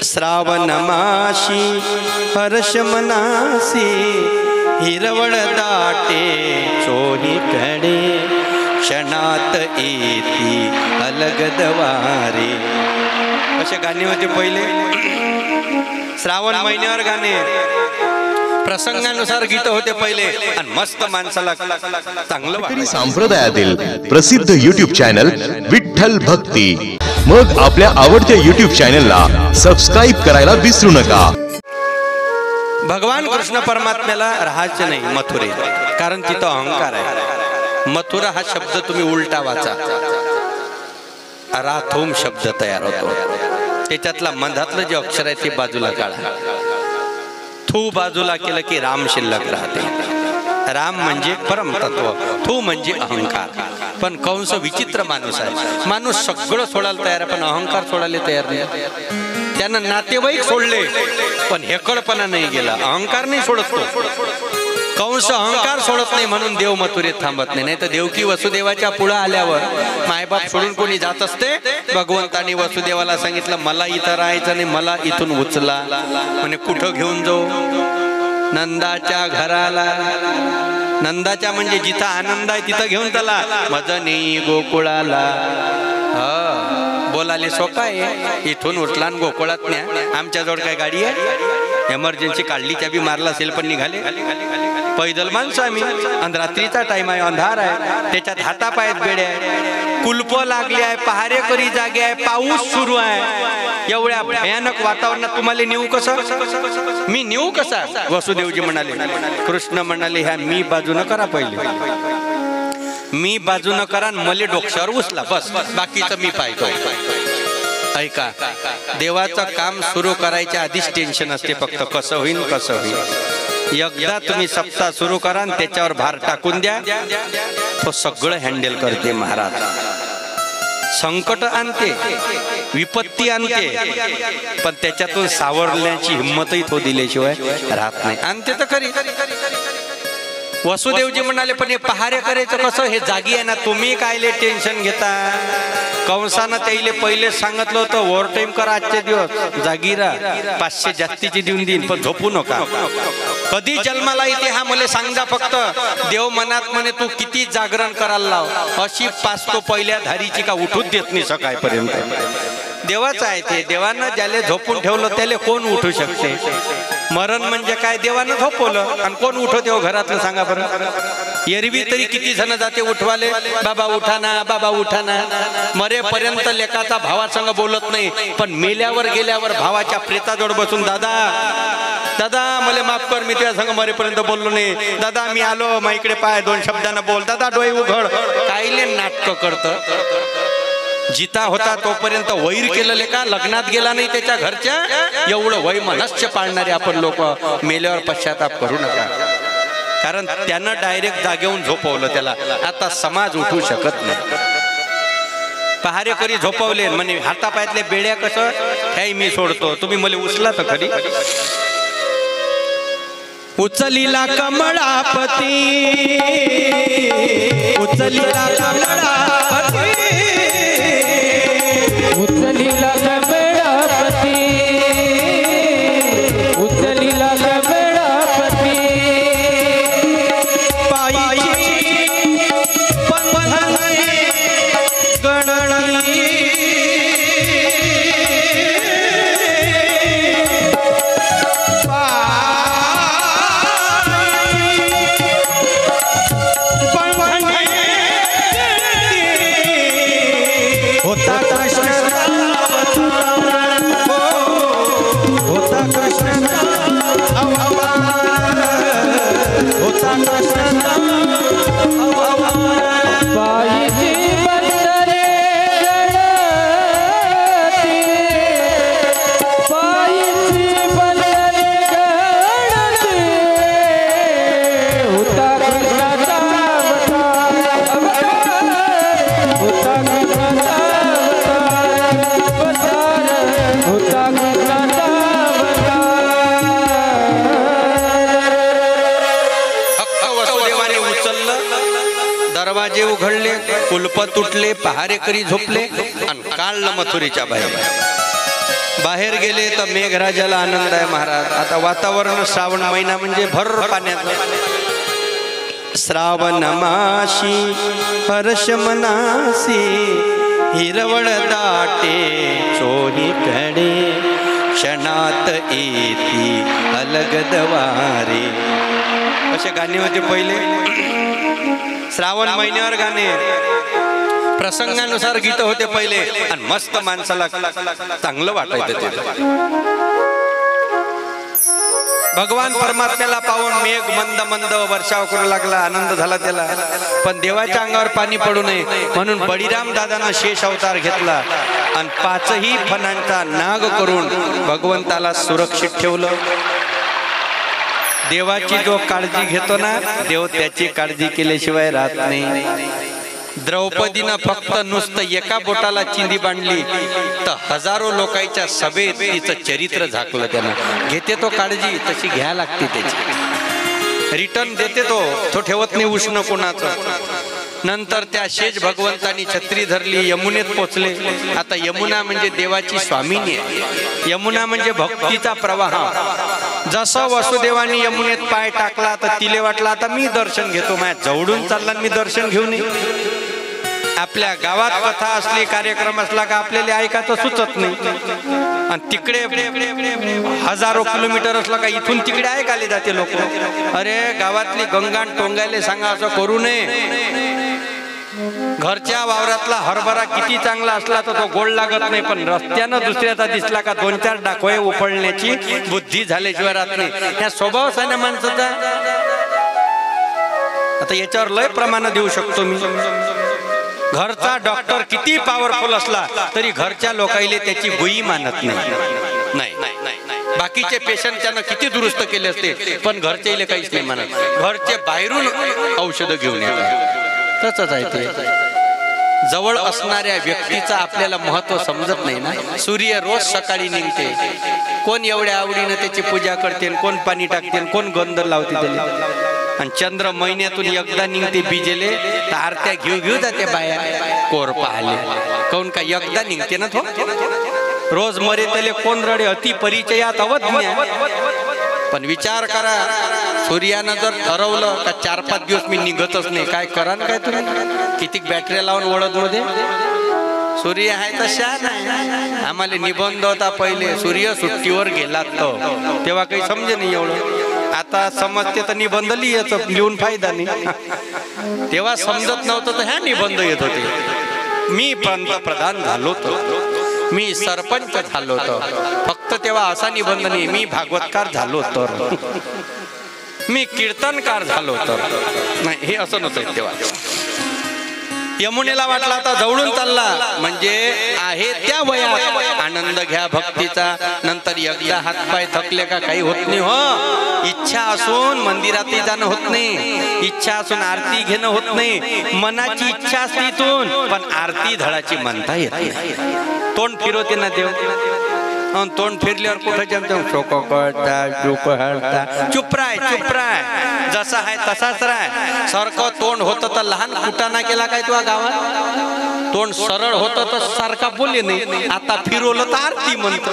श्रावण माशी हर्ष मनासी हिरवळ दाटे चोहीकडे क्षणात येती अलगद वारे. असे गाणे होते पहिले. श्रावण महिन्यावर गाणे प्रसंगानुसार गीत होते पहिले आणि मस्त माणसाला चांगलं वाटतं. संप्रदायातील प्रसिद्ध YouTube चॅनल विठ्ठल भक्ती. मग आपल्या आवडत्या YouTube चॅनलला सबस्क्राइब करायला विसरू नका. भगवान कृष्ण परमात्म्याला राहायचे नाही मथुरेत, कारण तिथं अहंकार आहे. मथुरा हा शब्द तुम्ही उलटा वाचा, राथोम शब्द तयार होतो. त्याच्यातला मधातलं जे अक्षर आहे ते बाजूला काढा. थू बाजूला केलं की राम शिल्लक राहते. राम म्हणजे परमतत्व, थू म्हणजे अहंकार. पण कंस विचित्र माणूस आहे. माणूस सगळं सोडायला तयार आहे पण अहंकार सोडायला तयार नाही. त्यानं नातेवाईक सोडले पण हेकडपणा नाही गेला. अहंकार नाही सोडत तो. कंस अहंकार सोडत नाही म्हणून देव मथुरेत थांबत नाही. नाही तर देवकी वसुदेवाच्या पुढे आल्यावर मायबाप सोडून कोणी जात असते. भगवंतानी वसुदेवाला सांगितलं मला इथं राहायचं नाही, मला इथून उचला. म्हणे कुठं घेऊन जाऊ? नंदाच्या घराला. नंदाच्या म्हणजे जिथं आनंद आहे तिथं घेऊन चला. मजनी गोकुळाला. बोलाले सोपा आहे. इथून उठला आणि गोकुळात न्या. आमच्याजवळ काय गाडी आहे? एमर्जन्सी काढली त्या बी मारला असेल पण निघाले. पैदल माणसं आम्ही आणि रात्रीचा टाइम आहे, अंधार आहे. त्याच्यात हातापायात बेड्या आहे, कुलप लागली आहे, पहारेकरी जागे आहे, पाऊस सुरू आहे. एवढ्या भयानक वातावरणात तुम्हाला नेऊ कसं? मी नेऊ कसा? वसुदेवजी म्हणाले. कृष्ण म्हणाले ह्या मी बाजू न करा, पहिले मी बाजू न करा, मले डोक्यावर उचला, बस बाकीचं मी पाहतो. ऐका, देवाचं काम सुरू करायच्या आधीच टेन्शन असते फक्त कसं होईल कसं होईल. एकदा तुम्ही सप्ताह सुरू करा आणि त्याच्यावर भार टाकून द्या, तो सगळं हँडल करते महाराज. संकट आणते, विपत्ती आणते, पण त्याच्यातून सावरण्याची हिंमतही तो दिल्याशिवाय राहत नाही. आणते तर खरी. वसुदेवजी म्हणाले पण हे पहारे करायचं कसं? हे जागी आहे ना, तुम्ही कायले टेन्शन घेता? कंसानं त्याला पहिले सांगितलं होतं ओव्हर टाइम करा आजचे दिवस, जागी राहा, 500 जास्तीची देऊन देईन पण झोपू नका. कधी जन्माला येते हा मला सांगा फक्त. देव मनात म्हणे तू किती जागरण करायला लाव, अशी पास तो पहिल्या धारीची का उठूच देत नाही सकाळपर्यंत. देवाचं आहे ते. देवानं ज्याला झोपून ठेवलं त्याला कोण उठू शकते? मरण म्हणजे काय? देवानं झोपवलं आणि कोण उठवते हो घरातलं सांगा बरं? एरवी तरी किती जण जाते उठवाले, बाबा उठा ना, बाबा उठा ना. मरेपर्यंत लेकाचा भावासंग बोलत नाही, पण मेल्यावर गेल्यावर भावाच्या प्रेताजवळ बसून दादा दादा मला माफ कर, मी तुझ्या संग मरेपर्यंत बोललो नाही. दादा मी आलो, मग इकडे पाय, 2 शब्दांना बोल. दादा डोळे उघड. कायले नाटक करत? जिता होता तोपर्यंत वैर केलेले का? लग्नात गेला नाही त्याच्या घरच्या, एवढं वय मनस्य पाळणारे आपण लोक. मेल्यावर पश्चाताप करू नका, कारण त्यानं डायरेक्ट जागेवून झोपवलं त्याला. आता समाज उठू शकत नाही. पहारेकरी झोपवले म्हणे हातापायातले बेड्या कसं हे मी सोडतो, तुम्ही मला उचला तर खरी. उचलीला कमळापती, उचलीला कमळापती, उचलीला कमळापती, उचलीला कमळापती. पायी पंधने गणनी, होता कृष्ण दरवाजे उघडले, कुलप तुटले, पहारेकरी झोपले आणि काढलं मथुरेच्या बाहेर. बाहेर गेले तर मेघराजाला आनंद आहे महाराज. आता वातावरण श्रावण महिना म्हणजे भर पाण्याचं. श्रावण माशी हर्ष मनासी हिरवळ दाटे चोहीकडे क्षणात येती अलगद वारे. असे गाणे होते पहिले. श्रावण महिन्यावर गाणे प्रसंगानुसार गीत होते पहिले आणि मस्त माणसाला चांगलं वाटायचं ते. भगवान परमात्म्याला पाहून मेघ मंद मंद वर्षाव करू लागला. आनंद झाला त्याला. पण देवाच्या अंगावर पाणी पडू नये म्हणून बळीराम दादानं शेष अवतार घेतला आणि 5ही फणांचा नाग करून भगवंताला सुरक्षित ठेवलं. देवाची जो काळजी घेतो ना देव त्याची काळजी केल्याशिवाय राहत नाही. द्रौपदीनं फक्त नुसतं एका बोटाला चिंदी बांधली तर हजारो लोकांच्या सभेत तिचं चरित्र झाकलं. त्यानं घेते तो काळजी तशी घ्या लागते त्याची. रिटर्न देते तो ठेवत नाही उष्ण कोणाचं. नंतर त्या शेष भगवंतानी छत्री धरली यमुनेत पोचले. आता यमुना म्हणजे देवाची स्वामिनी आहे. यमुना म्हणजे भक्तीचा प्रवाह. जसं वसुदेवानी यमुनेत पाय टाकला तर तिले वाटलं आता मी दर्शन घेतो. माझ्या जवळून चालला मी दर्शन घेऊ नये. आपल्या गावात कथा असली कार्यक्रम असला का आपल्याला ऐकायचं सुचत नाही. आणि तिकडे हजारो किलोमीटर असला का इथून तिकडे ऐकायला जाते लोक. अरे गावातली गंगा टोंगायले सांगा असं करू नये. घरच्या वावरातला हरभरा किती चांगला असला तर तो गोड लागत नाही. पण रस्त्यानं दुसऱ्याचा दिसला का 2-4 डाकोळे उफळण्याची बुद्धी झाल्याशिवाय राहत नाही. ह्या स्वभावच आहे ना माणसाचा. आता याच्यावर लय प्रमाण देऊ शकतो मी. घरचा डॉक्टर किती पॉवरफुल असला तरी घरच्या लोकांना त्याची गुई मानत नाही. बाकीचे पेशंट त्यानं किती दुरुस्त केले असते पण घरचे काहीच नाही मानत. घरचे बाहेरून औषधं घेऊन येतात. तसंच आहे ते. जवळ असणाऱ्या व्यक्तीचा आपल्याला महत्व समजत नाही ना. सूर्य रोज सकाळी निघते. कोण एवढ्या आवडीनं त्याची पूजा करते, कोण पाणी टाकते, कोण गंध लावते त्याला. आणि चंद्र महिन्यातून एकदा निघते बिजेले तर आरत्या घेऊ जाते बाया कोर पाहले. कोण का एकदा निघते ना तो. रोज मरे त्याले कोण रडे अति परिचयात अवज्ञा. पण विचार करा सूर्यानं जर ठरवलं का 4-5 दिवस मी निघतच नाही काय करा ना काय तुम्ही. किती बॅटऱ्या लावून वळद मध्ये. सूर्य आहे तर शान आहे. आम्हाला निबंध होता पहिले सूर्य सुट्टीवर गेला तेव्हा काही समजे नाही एवढं. आता समजते तर निबंध लिहून फायदा नाही. तेव्हा समजत नव्हतं तर ह्या निबंध येत होते. मी पंतप्रधान झालो तर मी सरपंच झालो तर फक्त तेव्हा असा निबंध नाही. मी भागवतकार झालो तर मी कीर्तनकार झालो तर नाही. हे असं नव्हतं तेव्हा. यमुनेला वाटला आता जवळून चालला म्हणजे आहे त्या वयात आनंद घ्या भक्तीचा. नंतर एकदा हातपाय थकले का काही होत नाही. हो इच्छा असून मंदिरातही जाणं होत नाही. इच्छा असून आरती घेणं होत नाही. मनाची इच्छा असते इथून पण आरती धडाची म्हणता येत नाही. तोंड फिरवते ना देव. तोंड फिरल्यावर कुठं जमतं डोकं कळता डोकं हळता. चुप राय जसा आहे तसाच राय. सारखं तोंड होतं तर लहान कुटाणा केला काय तुझ्या गावात. तोंड सरळ होतं तर सारखा बोलले नाही. आता फिरवलं तर आरती म्हणतो.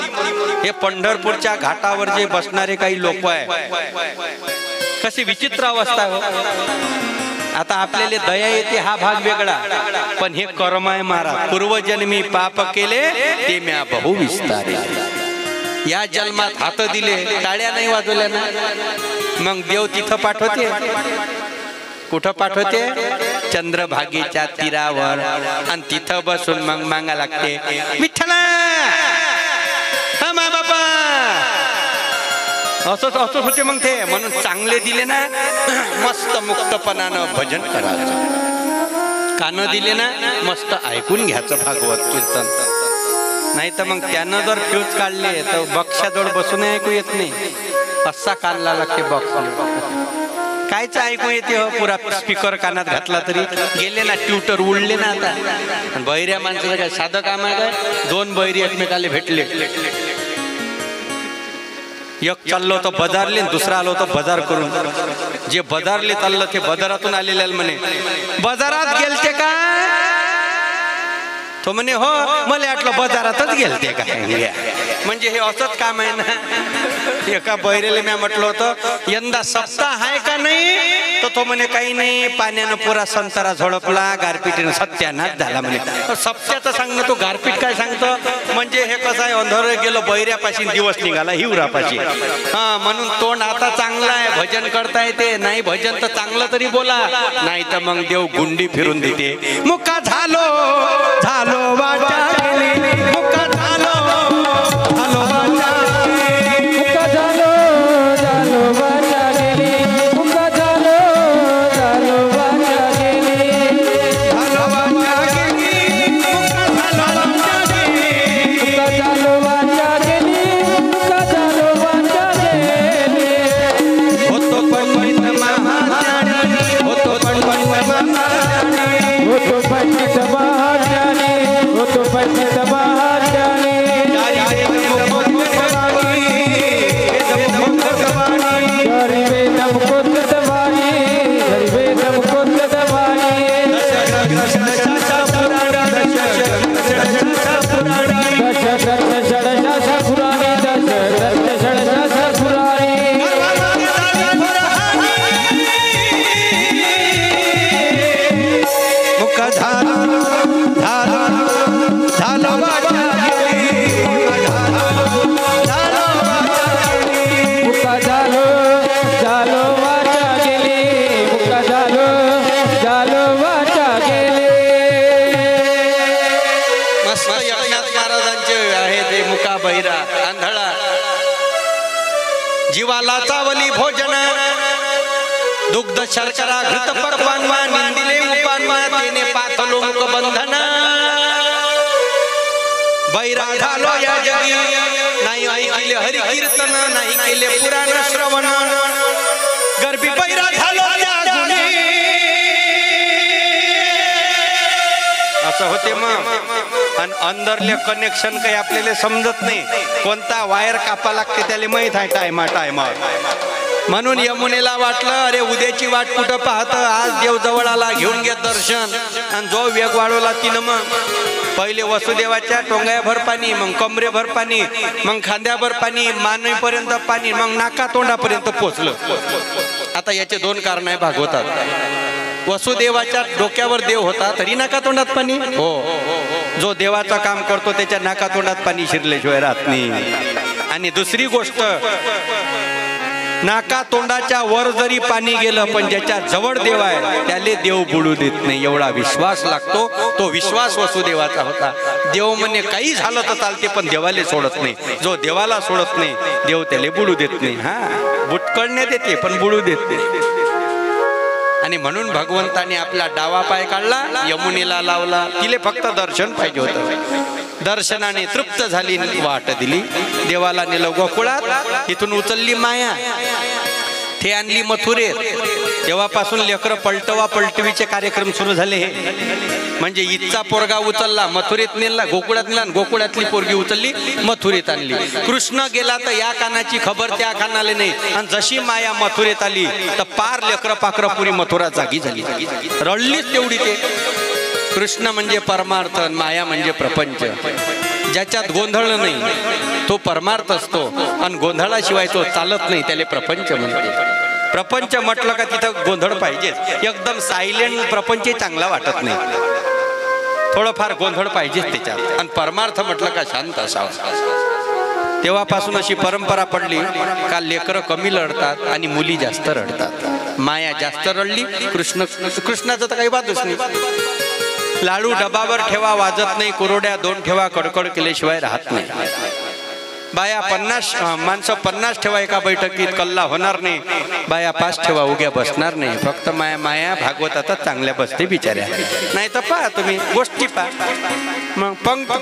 हे पंढरपूरच्या घाटावर जे बसणारे काही लोक आहे कशी विचित्र अवस्था हो. आता आपल्याला दया येते हा भाग वेगळा पण हे कर्म आहे मारा. पूर्वजन्मी पाप केले ते म्या बहु विस्तारे. या जन्मात हात दिले टाळ्या नाही वाजवल्या ना मग देव तिथं पाठवते. कुठं पाठवते. चंद्रभागेच्या तीरावर. आणि तिथं बसून मग मागा लागते विठ्ठला मा बाबा. असंच होते मग ते. म्हणून चांगले दिले ना मस्त मुक्तपणानं भजन करायचं. कान दिले ना मस्त ऐकून घ्यायचं भागवत कीर्तन. नाही तर मग त्यानं जर फ्यूज काढले तर बक्षाजवळ बसून ऐकू येत नाही. असा काढला लागते बक्ष. कायच ऐकू येते हो. पुरा स्पीकर कानात घातला तरी गेले ना ट्यूटर उडले ना. आता बहिऱ्या माणसाचं काय साधं काम आहे काय. 2 बहिरी एकमेकाला भेटले. एक चाललो होतं बजारले दुसरा आलो होतं बजार करून. जे बजारले चाललं ते बजारातून आलेले म्हणे बजारात गेलते का. तो म्हणे हो मला वाटलं बजारातच गेलते का. म्हणजे हे असंच काम आहे ना. एका बैरेले मी म्हटलं होतं यंदा सप्ताह आहे का नाही, तर तो म्हणे काही नाही, पाण्यानं पुरा संतारा झोडपला, गारपीटीनं सत्यानाश झाला म्हणे. सप्त्याचं सांग तो गारपीट काय सांगतो. म्हणजे हे कसं आहे, अंधार गेलो बैऱ्यापाशी दिवस निघाला हिवरापाशी. म्हणून तोंड आता चांगला आहे, भजन करता येते. नाही भजन तर चांगलं तरी बोला, नाही तर मग देव गुंडी फिरून देते. मुका झालो झालो वाटा गेली, मुका झालो झालो वाटा गेली, मुका झालो झालो वाचा गेली, मुका झालो झालो वाचा गेली, झालो वाटा गेली, मुका झालो वाटा गेली, मुका झालो वाचा गेली, मुका झालो वाचा गेली. होतो पंडित महाराणी, होतो पंडित महाराणी, होतो पंडित महाराणी, होतो पंडित महाराणी. घरी वेदम कोत दवाई, घरी वेदम कोत दवाई. दशरथ षडशास पुराणी, दशरथ षडशास पुराणी. मुका झालो झालो झालो वाटा गेली, झालो वाटा गेली. मुका झालो झालो वाचा गेली, मुका झालो झालो वाचा गेली. मस्त एकनाथ महाराजांचे आहे ते मुका बहिरा आंधळा. जीवाला चावली भोजन, दुग्ध शर्करा घृत पक्वान्वा, निंदिले उपान्वा, तेने पाथलो मुख बंधन. बैरा झालो या जगी, नाही ऐकले हरी कीर्तन, नाही केले पुराण श्रवण. गर्भी बैरा झालो या गुणी. असं होते मग. आणि अंदरले कनेक्शन काही आपल्याला समजत नाही, कोणता वायर कापा लागते त्याला माहित आहे टायमा टायमावर. म्हणून यमुनेला वाटलं अरे उद्याची वाट कुठं पाहत, आज देव जवळ आला, घेऊन घे दर्शन. आणि जो वेग वाढवला तिनं मग पहिले वसुदेवाच्या टोंगायाभर पाणी, मग कमरेभर पाणी, मग खांद्याभर पाणी, मानेपर्यंत पाणी, मग नाका तोंडापर्यंत पोचलं. आता याचे दोन कारण आहे भागवतात. वसुदेवाच्या डोक्यावर देव होता तरी नाका तोंडात पाणी. हो, जो देवाचं काम करतो त्याच्या नाका तोंडात पाणी शिरल्याशिवाय राहत नाही. आणि दुसरी गोष्ट, नाका तोंडाच्या वर जरी पाणी गेलं पण ज्याच्या जवळ देव आहे त्याले देव बुडू देत नाही, एवढा विश्वास लागतो. तो विश्वास वसुदेवाचा होता. देव म्हणे काही झालं तर चालते पण देवाले सोडत नाही. जो देवाला सोडत नाही देव त्याले बुडू देत नाही. बुटकळणे देते पण बुडू देत नाही. आणि म्हणून भगवंताने आपला डावा पाय काढला, यमुनेला लावला. तिले फक्त दर्शन पाहिजे होतं. दर्शनाने तृप्त झाली, वाट दिली, देवाला नेलं गोकुळात. इथून उचलली माया, ते आणली मथुरेत. तेव्हापासून लेकरं पलटवा पलटवीचे कार्यक्रम सुरू झाले. म्हणजे इथचा पोरगा उचलला मथुरेत नेला, गोकुळात नेला, गोकुळातली पोरगी उचलली मथुरेत आणली. कृष्ण गेला तर या कानाची खबर त्या कानाले नाही. आणि जशी माया मथुरेत आली तर पार लेकरं पाखरं पुरी मथुरा जागी झाली. रडलीच तेवढी. ते कृष्ण म्हणजे परमार्थ, माया म्हणजे प्रपंच. ज्याच्यात गोंधळ नाही तो परमार्थ असतो, आणि गोंधळाशिवाय तो चालत नाही, त्याला प्रपंच म्हणते. प्रपंच म्हटलं का तिथं गोंधळ पाहिजे. एकदम सायलेंट प्रपंच चांगला वाटत नाही, थोडंफार गोंधळ पाहिजेच त्याच्यात. आणि परमार्थ म्हटलं का शांत असावं. तेव्हापासून अशी परंपरा पडली का लेकरं कमी रडतात आणि मुली जास्त रडतात. माया जास्त रडली, कृष्णाचं तर काही बातच नाही. लाडू डबावर ठेवा वाजत नाही, कुरोड्या दोन ठेवा कडकड केल्याशिवाय राहत नाही. बाया 50 माणसं 50 ठेवा एका बैठकीत, कल्ला होणार नाही. बाया 5 ठेवा उग्या बसणार नाही. फक्त माया भागवतातच चांगल्या बसते बिचाऱ्या. नाही तर पहा तुम्ही गोष्टी पहा. मग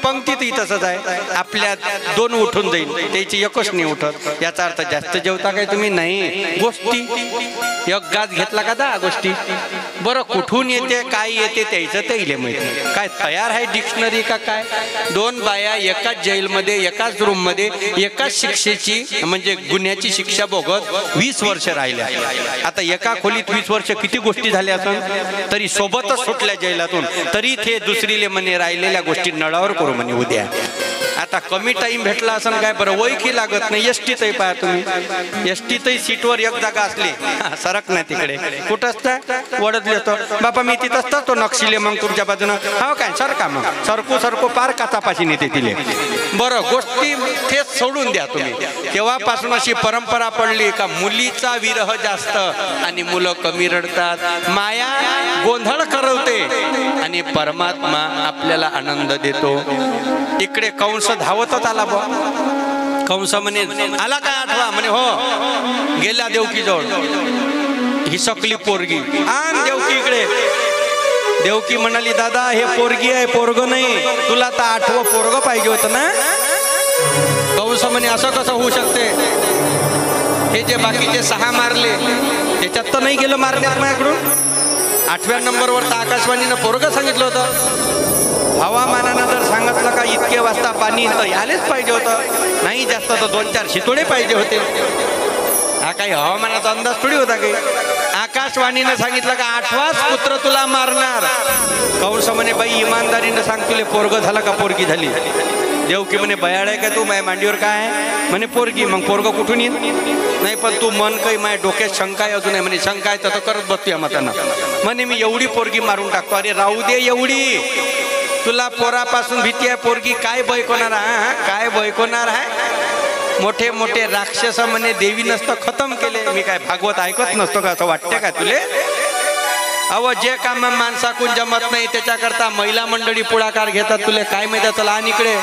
पंक्तीतही तसंच आहे. आपल्या 2 उठून जाईल, त्याची एकच नाही उठत. याचा अर्थ जास्त जेवता काय तुम्ही? नाही. गोष्टी एक गाज घेतला का 10 गोष्टी. बरं कुठून येते काय येते त्याचं त्याईले माहिती. काय तयार आहे डिक्शनरी का काय? 2 बाया एकाच जेलमध्ये एकाच रूम मध्ये एकाच शिक्षेची म्हणजे गुन्ह्याची शिक्षा भोगत 20 वर्ष राहिल्या. आता एका खोलीत 20 वर्ष किती गोष्टी झाल्या असून तरी सोबतच सुटल्या जेलातून, तरी ते दुसरीले म्हणे राहिलेल्या गोष्टी नळावर करू म्हणे उद्या. आता आता कमी टाइम भेटला असं काय बरं वैकी लागत नाही एसटीतही पाहा तुम्ही एसटीतही सीटवर एक जागा असली सरक नाही तिकडे कुठं असतं वडत येतो बापा मी तिथं असतो तो नक्षीले मग तुमच्या बाजूनं हो काय सरका मग सरकू पार काचापाशी नेते तिले बरं गोष्टी तेच सोडून द्या तुम्ही तेव्हापासून अशी परंपरा पडली का मुलीचा विरह जास्त आणि मुलं कमी रडतात माया गोंधळ करवते आणि परमात्मा आपल्याला आनंद देतो इकडे कंस धावतच आला बा कंस म्हणे आला काय आठवा म्हणे हो गेला देवकीजवळ ही सकली पोरगी आण देवकी इकडे देवकी म्हणाली दादा हे पोरगी आहे पोरग नाही तुला तर 8वं पोरग पाहिजे होतं ना कंस म्हणे असं कसं होऊ शकते हे जे बाकीचे 6 मारले त्याच्यात तर नाही गेलं मारण्यात माझ्याकडून 8व्या नंबरवर तर आकाशवाणीनं पोरग सांगितलं होतं हवामानानं जर सांगितलं का इतके वाजता पाणी तर यायलाच पाहिजे होतं नाही जास्त तर 2-4 शितोडे पाहिजे होते हा काही हवामानाचा अंदाज थोडी होता काही आकाशवाणीनं सांगितलं का 8वाच पुत्र तुला मारणार कंस म्हणे बाई इमानदारीनं सांग तुले पोरग झाला का पोरगी झाली देवकी म्हणे बयाड आहे का तू माझ्या मांडीवर काय आहे म्हणे पोरगी मग पोरग कुठून येईल नाही पण तू मन काही माझ्या डोक्यात शंका आहे अजून आहे म्हणे शंका आहे तर करत बसतोय मताना म्हणे मी एवढी पोरगी मारून टाकतो अरे राहू दे एवढी तुला पोरापासून भीती आहे पोरगी काय बैकोणार हा काय बैकोणार आहे मोठे मोठे राक्षस म्हणे देवी नसतं खतम केले मी काय भागवत ऐकत नसतो का असं वाटते का तुले अव जे काम माणसाकून जमत नाही त्याच्याकरता महिला मंडळी पुढाकार घेतात तुले काय माहिती चला आणि इकडे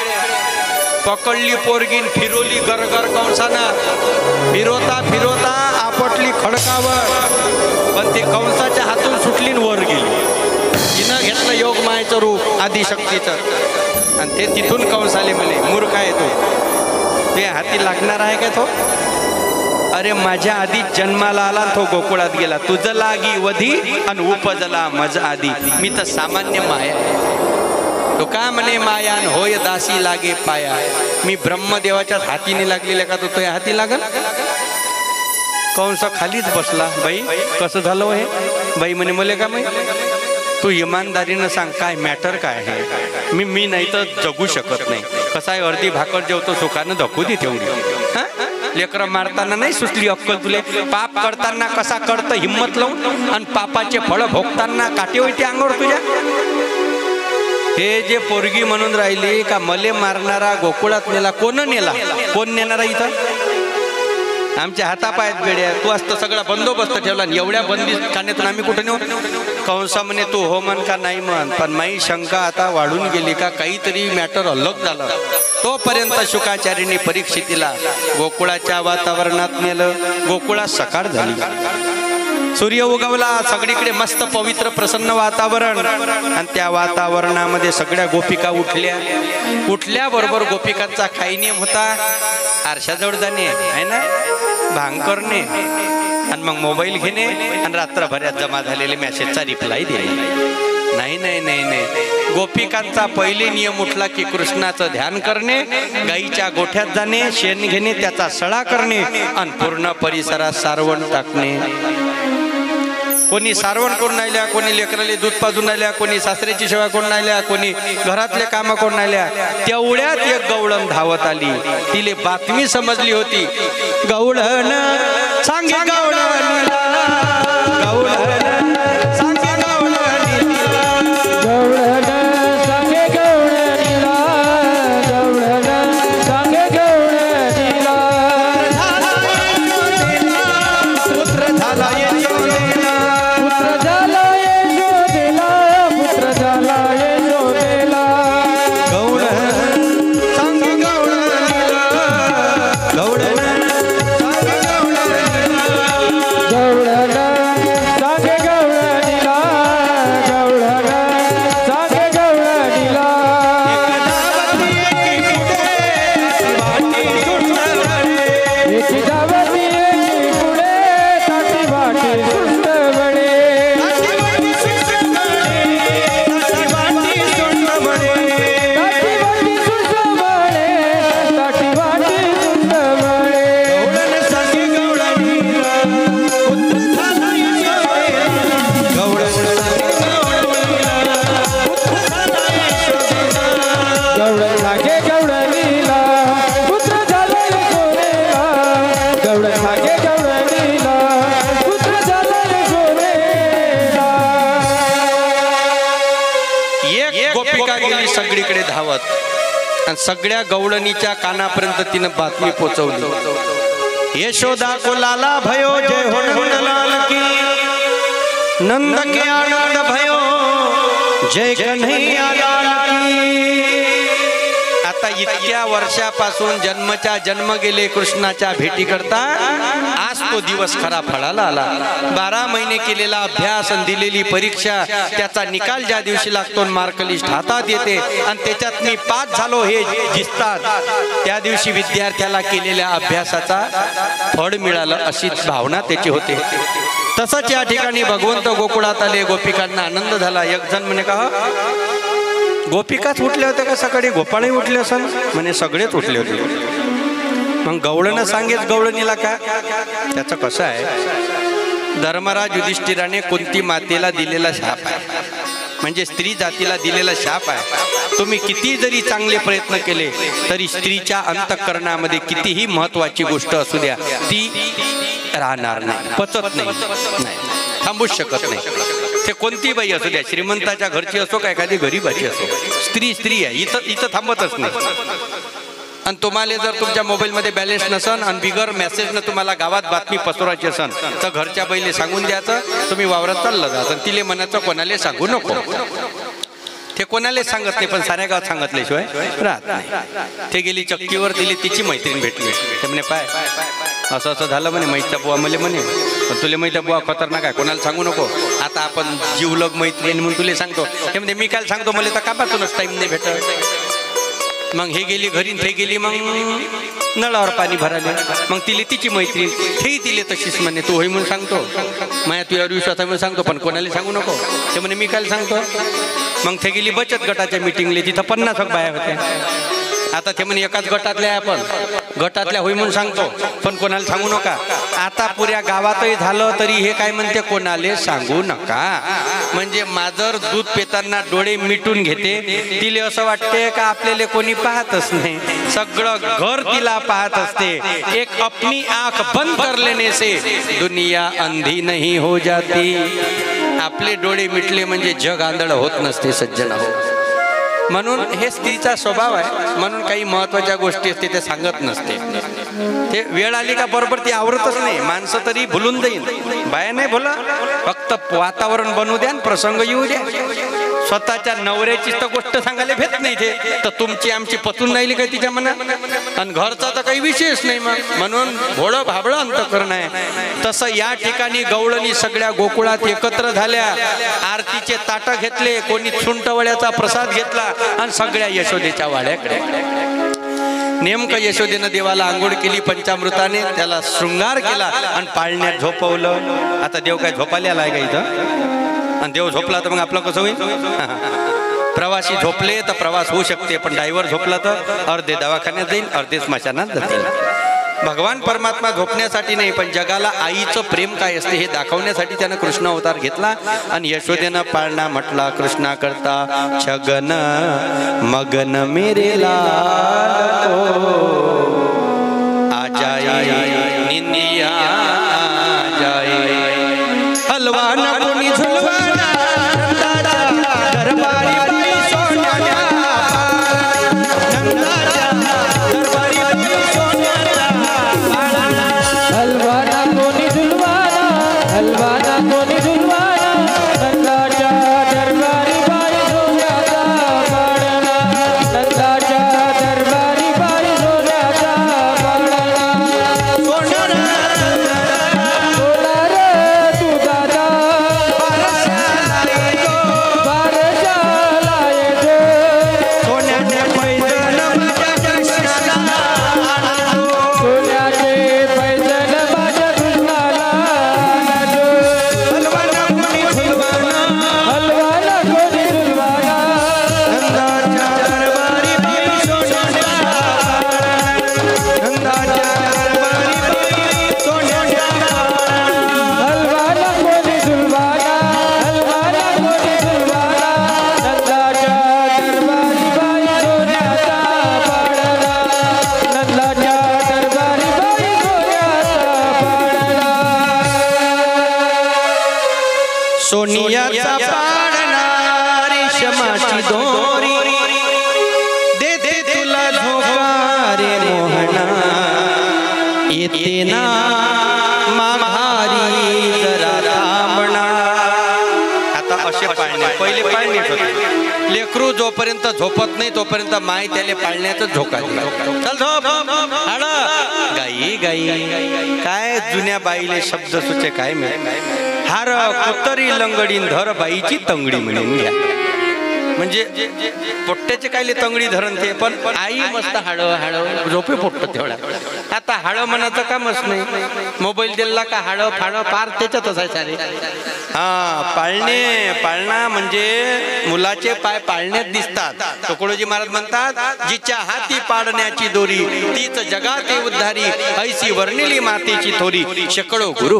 पकडली पोरगीन फिरवली गरगर कंसानं फिरवता आपटली खडकावर पण ते कंसाच्या हातून सुटली वर गेली तिनं घेतलं योग मायेचं रूप आदिशक्तीचं आणि ते तिथून कंसाले म्हणे मूर्ख आहे तो ते हाती लागणार आहे का तो अरे माझ्या आधी जन्माला आला तो गोकुळात गेला तुझं लागी वधी आणि उपजला मज आधी मी तर सामान्य माया तो का म्हणे मायान होय दासी लागे पाया मी ब्रह्मदेवाच्या हातीने लागलेल्या का तो हाती लागल कंस खालीच बसला बाई कसं झालं हे बाई म्हणे मले का माहिती तू इमानदारीनं सांग काय मॅटर काय आहे मी नाही तर जगू शकत नाही कसं आहे अर्धी भाकर जेवतो सुखानं धकू दे तेवढी लेकरं मारताना नाही सुचली अक्कल तुले पाप करताना कसा करतं हिम्मत लावून आणि पापाचे फळ भोगताना काटे होते अंगावर तुझ्या हे जे पोरगी म्हणून राहिली का मले मारणारा गोकुळात नेला कोण नेला कोण नेणारा इथं आमच्या हातापायात बेड्या तू असतं सगळा बंदोबस्त ठेवला एवढ्या बंदी खाण्यातून आम्ही कुठे नेऊ कंसा म्हणे तू हो म्हण का नाही म्हण पण माई शंका आता वाढून गेली का काहीतरी मॅटर अलग झालं तोपर्यंत शुकाचार्यांनी परीक्षितीला गोकुळाच्या वातावरणात नेलं गोकुळात सकाळ झाली सूर्य उगवला सगळीकडे मस्त पवित्र प्रसन्न वातावरण आणि त्या वातावरणामध्ये सगळ्या गोपिका उठल्याबरोबर गोपिकांचा काही नियम होता आरशाजवळ जाणे आहे ना भांग करणे आणि मग मोबाईल घेणे आणि रात्रभरात जमा झालेले मेसेजचा रिप्लाय देणे नाही नाही नाही नाही गोपिकांचा पहिले नियम उठला की कृष्णाचं ध्यान करणे गाईच्या गोठ्यात जाणे शेण घेणे त्याचा सडा करणे आणि पूर्ण परिसरात सारवण टाकणे कोणी सारवण करून राहिल्या कोणी लेकराले दूध पाजून राहिल्या कोणी सासऱ्याची सेवा करून राहिल्या कोणी घरातले कामं करून राहिल्या तेवढ्यात एक गवळण धावत आली तिले बातमी समजली होती गवळण सांगे गवळण धावत आणि सगळ्या गवळणीच्या कानापर्यंत तिनं बातमी पोचवली। यशोदा को लाला भयो जय हो नंदलाल की, नंद के आनंद भयो जय कन्हैया लाल की। आता इतक्या वर्षापासून जन्मच्या जन्म गेले कृष्णाच्या भेटी करता, आज तो दिवस खरा फळाला आला। 12 महिने केलेला अभ्यास आणि दिलेली परीक्षा, त्याचा निकाल ज्या दिवशी लागतो, मार्क लिस्ट हातात येते आणि त्याच्यात मी पास झालो हे दिसतात, त्या दिवशी विद्यार्थ्याला केलेल्या अभ्यासाचा फळ मिळालं अशीच भावना त्याची होते। तसंच या ठिकाणी भगवंत गोकुळात आले, गोपिकांना आनंद झाला। एक जण म्हणे का गोपिकाच उठले होते का सकाळी, गोपाळही उठले असेल म्हणे, सगळेच उठले होते। मग गवळण सांगेच गवळणीला का, त्याचं कसं आहे, धर्मराज युधिष्ठिराने कुंती मातेला दिलेला शाप आहे, म्हणजे स्त्री जातीला दिलेला शाप आहे। तुम्ही किती जरी चांगले प्रयत्न केले तरी स्त्रीच्या अंतःकरणामध्ये कितीही महत्वाची गोष्ट असू द्या, ती राहणार नाही, पचत नाही, थांबूच शकत नाही। ते कोणती बाई असू द्या, श्रीमंताच्या घरची असो का एखादी गरीबाची असो, स्त्री स्त्री आहे, इथं थांबतच नाही। आणि तुम्हाला जर तुमच्या मोबाईलमध्ये बॅलन्स नसन आणि बिगर मेसेजनं तुम्हाला गावात बातमी पसरवायची असन तर घरच्या बाईले सांगून द्यायचं, तुम्ही वावरात चाललं जात, तिले म्हणायचं कोणाला सांगू नको। ते कोणाला सांगत नाही, पण साऱ्या गावात सांगितल्याशिवाय राहत नाही। ते गेली चक्कीवर, दिली तिची मैत्रीण भेटली, ते म्हणे पाय असं असं झालं म्हणे, मैत्रीचा बुवा मला म्हणे, पण तुला मैत्रीचा बुवा खतरनाक आहे, कोणाला सांगू नको, आता आपण जीवलग मैत्रीण म्हणून तुला सांगतो। ते म्हणजे मी काय सांगतो, मला तर कापातूनच टाईम नाही भेटत। मग हे गेली घरी, ते गेली मग नळावर पाणी भरायला, मग तिले तिची मैत्रीण, तेही तिले तशीच म्हणे, तू होई म्हणून सांगतो, माया तुझ्यावर विश्वास म्हणून सांगतो, पण कोणाला सांगू नको। ते म्हणे मी काय सांगतो। मग ते गेली बचत गटाच्या मिटिंगले, तिथं 50 बाया होत्या। आता ते म्हणे एकाच गटातल्या आपण, गटातल्या होई म्हणून सांगतो, पण कोणाला सांगू नका। आता पुऱ्या गावातही झालं तरी हे काय म्हणते, कोणाला सांगू नका। म्हणजे माजर दूध पिताना डोळे मिटून घेते, तिले असं वाटते का आपल्याला कोणी पाहतच नाही, सगळं घर तिला पाहत असते। एक अपनी आंख बंद कर लेने से दुनिया अंधी नहीं हो जाती। आपले डोळे मिटले म्हणजे जग आंधळ होत नसते सज्जना हो। म्हणून हे स्त्रीचा स्वभाव आहे, म्हणून काही महत्वाच्या गोष्टी असते ते सांगत नसते। ते वेळ आली का बरोबर ती आवरतच नाही, माणसं तरी भुलून जाईल, बाया नाही भुला, फक्त वातावरण बनवू द्या, प्रसंग येऊ द्या। स्वतःच्या नवऱ्याची तर गोष्ट सांगायला भेट नाही ते, तर तुमची आमची पतून राहिली काय तिच्या मनात, आणि घरचा तर काही विषयच नाही मग, म्हणून भोळं भाबळं अंतःकरण आहे। तसं या ठिकाणी गवळणी सगळ्या गोकुळात एकत्र झाल्या, आरतीचे ताटं घेतले, कोणी सुंटवळ्याचा प्रसाद घेतला आणि सगळ्या यशोदेच्या वाड्याकडे। नेमकं यशोदेनं देवाला आंघोळ केली पंचामृताने, त्याला शृंगार केला आणि पाळण्यात झोपवलं। आता देव काय झोपायला आलाय का इथं, आणि देव झोपला तर मग आपलं कसं होईल। प्रवासी झोपले तर प्रवास होऊ शकते, पण ड्रायव्हर झोपला तर अर्धे दवाखान्यात जाईल, अर्धे स्मशानात जातील। भगवान परमात्मा झोपण्यासाठी नाही, पण जगाला आईचं प्रेम काय असते हे दाखवण्यासाठी त्यानं कृष्ण अवतार घेतला। आणि यशोदेनं पाळणा म्हटला, कृष्णा करता छगन मगन मेरे लाल आ जाए निंदिया आ जाए, हलवा ना कोणी झुलवाना दरबारी बाई सोन्याच्या, दरबारी बाई सोन्याच्या, हलवाना कोणी झुलवाना, हलवाना कोणी झुलवाना, नंदाच्या दरबारी बाई सोन्याचा पाळणा, नंदाच्या दरबारी बाई सोन्याचा पाळणा, सोन्याचा सोनियाचा पाळणा रेशमाची दोरी, येते ना माघारी जरा थांबणा. आता असे पाळणे पहिले पाळणे होते. लेकरू जोपर्यंत झोपत नाही तोपर्यंत माय त्याला पाळण्याचं झोका चल झोप हाड गाई गाई काय जुन्या बाईले शब्द सुचे काय मिळेल. हार कुतरी लंगडीन धर बाईची तंगडी म्हणून घ्या. म्हणजे पोट्ट्याचे कायले तंगडी धरण ते पण आई मस्त हाड हाड झोपे पोट्ट तेवढा. आता हाड म्हणायचं कामच नाही. मोबाईल दिला का हाड फाड पार त्याच्यातच आहे सारे. हा पाळणे पाळणा म्हणजे मुलाचे पाय पाळण्यात दिसतात. तुकडोजी महाराज म्हणतात जिच्या हाती पाडण्याची दोरी तीच जगाते उद्धारी ऐसी वर्णिली मातेची थोरी शेकडो गुरु.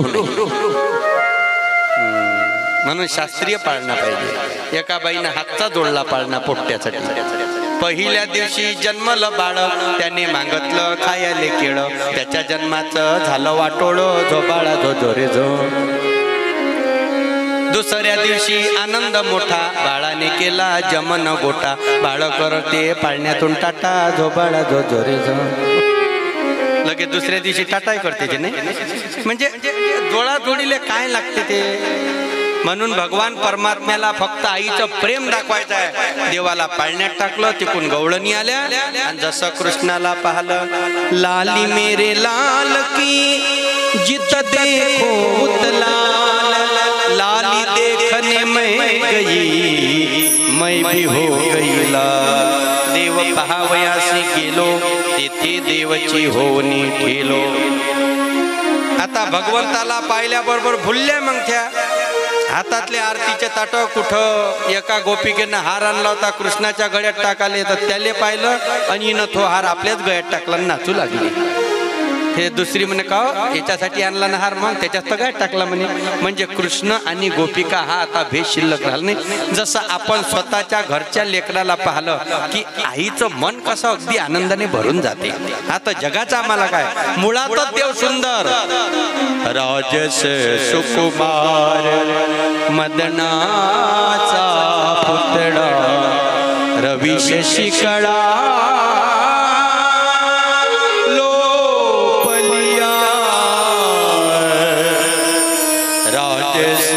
म्हणून शास्त्रीय पाळणा पाहिजे. एका बाईनं हातचा जोडला पाळणा पोट्ट्यासाठी. पहिल्या दिवशी जन्मलं बाळ त्याने मागतलं खायले केळ त्याच्या जन्माचं झालं वाटोळ झो बाळा झो जोरे झो. दुसऱ्या दिवशी आनंद मोठा बाळाने केला जमन गोटा बाळ करते पाळण्यातून टाटा झो बाळा झो जोरे झो. लगेच दुसऱ्या दिवशी टाटाय करते ते नाही. म्हणजे जोडा जोडीले काय लागते ते. म्हणून भगवान परमात्म्याला फक्त आईचं प्रेम दाखवायचं आहे. देवाला पाळण्यात टाकलं तिकून गवळणी आल्या आणि जसं कृष्णाला पाहलं लाली मेरे लाल की जित देखो उतलाल लाली देखने मैं गई मैं भी हो गई लाल. देव पहावयासी गेलो तेथे देवची होनी ठेलो. आता भगवंताला पाहिल्याबरोबर भुलल्या मग त्या हातातले आरतीचे ताट कुठं. एका गोपिकेनं हार आणला होता कृष्णाच्या गळ्यात टाकाले तर त्याले पाहिलं आणि हिनं तो हार आपल्याच गळ्यात टाकला नाचू लागली. हे दुसरी म्हणे का याच्यासाठी आणला ना हार मग त्याच्यात तर गळ्यात टाकला म्हणे. म्हणजे कृष्ण आणि गोपिका हा आता भेद शिल्लक राहिला नाही. जसं आपण स्वतःच्या घरच्या लेकराला पाहिलं की आईचं मन कसं अगदी आनंदाने भरून जाते. आता जगाचा आम्हाला काय मुळातच देव सुंदर राजस सुकुमार मदनाचा पुतळा रवी शशिकळा लोपलिया राजस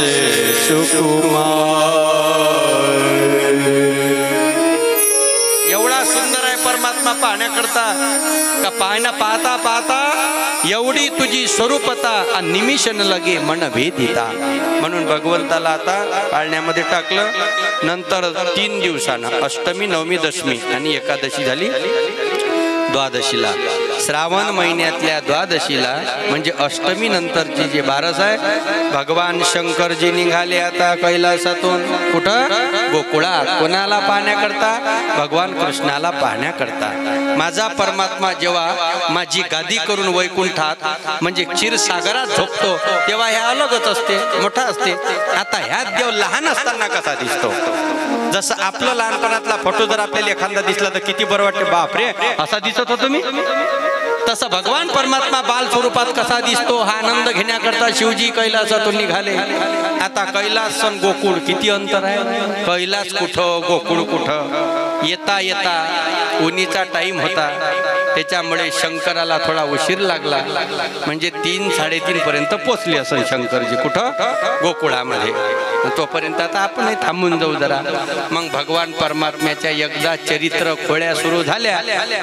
सुकुमार. एवढा सुंदर आहे परमात्मा पाहण्याकरता का पाहण्या पाहता पाहता एवढी तुझी स्वरूपता निमिष न लगे मन भेदिता. म्हणून भगवंताला आता पाळण्यामध्ये टाकलं. नंतर 3 दिवसानं अष्टमी नवमी दशमी आणि एकादशी झाली. द्वादशीला श्रावण महिन्यातल्या द्वादशीला म्हणजे अष्टमी नंतरची जे बारस आहे भगवान शंकरजी निघाले आता कैलासातून. कुठं गोकुळात. कोणाला पाहण्याकरता भगवान कृष्णाला पाहण्याकरता. माझा परमात्मा जेव्हा माझी गादी करून वैकुंठात म्हणजे क्षीरसागरात झोपतो तेव्हा हे अलगच असते मोठा असते. आता ह्यात देव लहान असताना कसा दिसतो. जसं आपलं लहानपणातला फोटो जर आपल्याला एखादा दिसला तर किती बरं वाटते. बापरे असा दिसत होतो मी. तसं भगवान परमात्मा बाल स्वरूपात कसा दिसतो हा आनंद घेण्याकरता शिवजी कैलासातून निघाले. आता कैलास आणि गोकुळ किती अंतर आहे. कैलास कुठं गोकुळ कुठं. येता येता उन्हीचा टाइम होता त्याच्यामुळे शंकराला थोडा उशीर लागला. म्हणजे 3-3:30 पर्यंत पोचले असं शंकरजी कुठं गोकुळामध्ये. तोपर्यंत आता आपण थांबून जाऊ जरा. मग भगवान परमात्म्याच्या एकदा चरित्र खोळ्या सुरू झाल्या.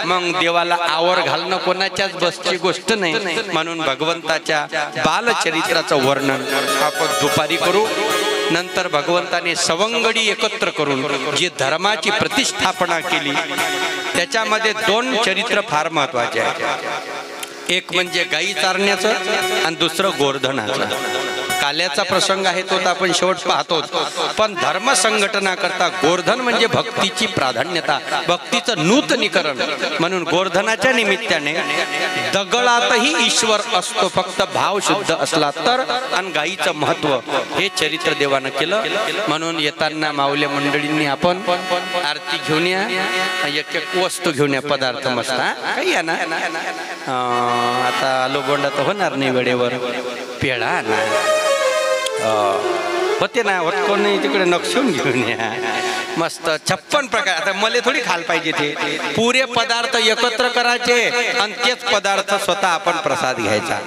मग देवाला आवर घालणं कोणाच्याच बसची गोष्ट नाही. म्हणून भगवंताच्या बालचरित्राचं वर्णन आपण दुपारी करू. नंतर भगवंताने सवंगडी एकत्र करून जी धर्माची प्रतिष्ठापना केली त्याच्यामध्ये 2 चरित्र फार महत्वाचे आहेत. एक म्हणजे गाई चारण्याचं आणि दुसरं गोवर्धनाचं. काल्याचा प्रसंग आहे तो आपण शेवट पाहतो. पण धर्म संघटना करता गोवर्धन म्हणजे भक्तीची प्राधान्यता भक्तीचं नूतनीकरण. म्हणून गोवर्धनाच्या निमित्ताने दगडातही ईश्वर असतो फक्त भाव शुद्ध असला तर. आणि गाईचं महत्व हे चरित्र देवानं केलं. म्हणून येताना माऊल्या मंडळींनी आपण आरती घेऊन या. एक एक वस्तू घेऊन या पदार्थ मस्त काही या ना. आता आलो बोंडा तर होणार नाही वेळेवर. पेढा ना होते ना होत कोण नाही तिकडे नक्षून घेऊन या. मस्त 56 प्रकार. आता मला थोडी खाल पाहिजे ते पुरे पदार्थ एकत्र करायचे आणि तेच पदार्थ स्वतः आपण प्रसाद घ्यायचा.